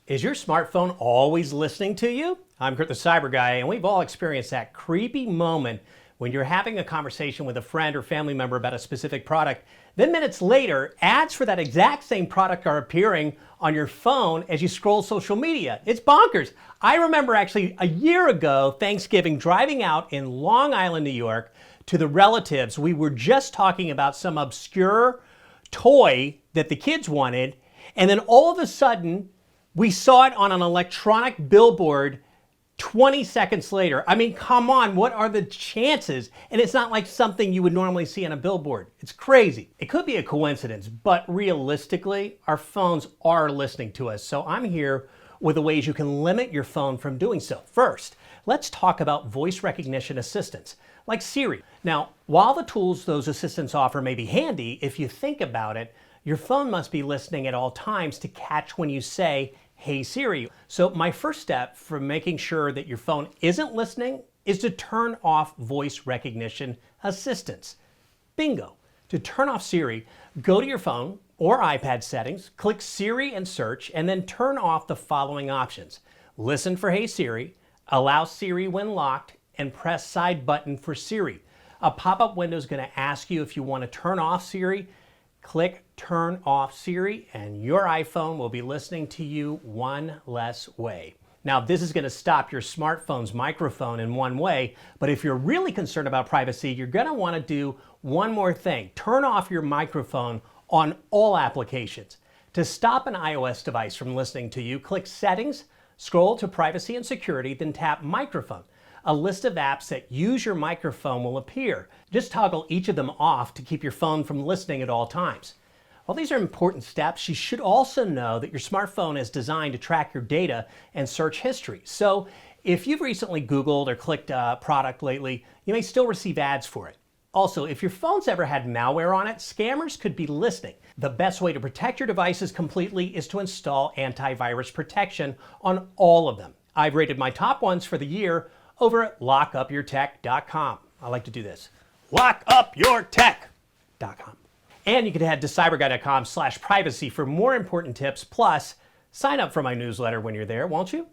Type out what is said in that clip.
Is your smartphone always listening to you? I'm Kurt the CyberGuy, and we've all experienced that creepy moment when you're having a conversation with a friend or family member about a specific product. Then minutes later, ads for that exact same product are appearing on your phone as you scroll social media. It's bonkers. I remember actually a year ago, Thanksgiving, driving out in Long Island, New York, to the relatives. We were just talking about some obscure toy that the kids wanted, and then all of a sudden, we saw it on an electronic billboard 20 seconds later. I mean, come on, what are the chances? And it's not like something you would normally see on a billboard. It's crazy. It could be a coincidence, but realistically, our phones are listening to us. So I'm here with the ways you can limit your phone from doing so. First, let's talk about voice recognition assistants, like Siri. Now, while the tools those assistants offer may be handy, if you think about it, your phone must be listening at all times to catch when you say, "Hey Siri." So my first step for making sure that your phone isn't listening is to turn off voice recognition assistants. Bingo. To turn off Siri, go to your phone or iPad settings, click Siri and search, and then turn off the following options. Listen for Hey Siri, allow Siri when locked, and press side button for Siri. A pop-up window is going to ask you if you want to turn off Siri. Click Turn Off Siri, and your iPhone will be listening to you one less way. Now, this is going to stop your smartphone's microphone in one way, but if you're really concerned about privacy, you're going to want to do one more thing. Turn off your microphone on all applications. To stop an iOS device from listening to you, click Settings, scroll to Privacy and Security, then tap Microphone. A list of apps that use your microphone will appear. Just toggle each of them off to keep your phone from listening at all times. While these are important steps, you should also know that your smartphone is designed to track your data and search history. So if you've recently Googled or clicked a product lately, you may still receive ads for it. Also, if your phone's ever had malware on it, scammers could be listening. The best way to protect your devices completely is to install antivirus protection on all of them. I've rated my top ones for the year over at lockupyourtech.com. I like to do this. Lockupyourtech.com. And you can head to cyberguy.com/privacy for more important tips. Plus, sign up for my newsletter when you're there, won't you?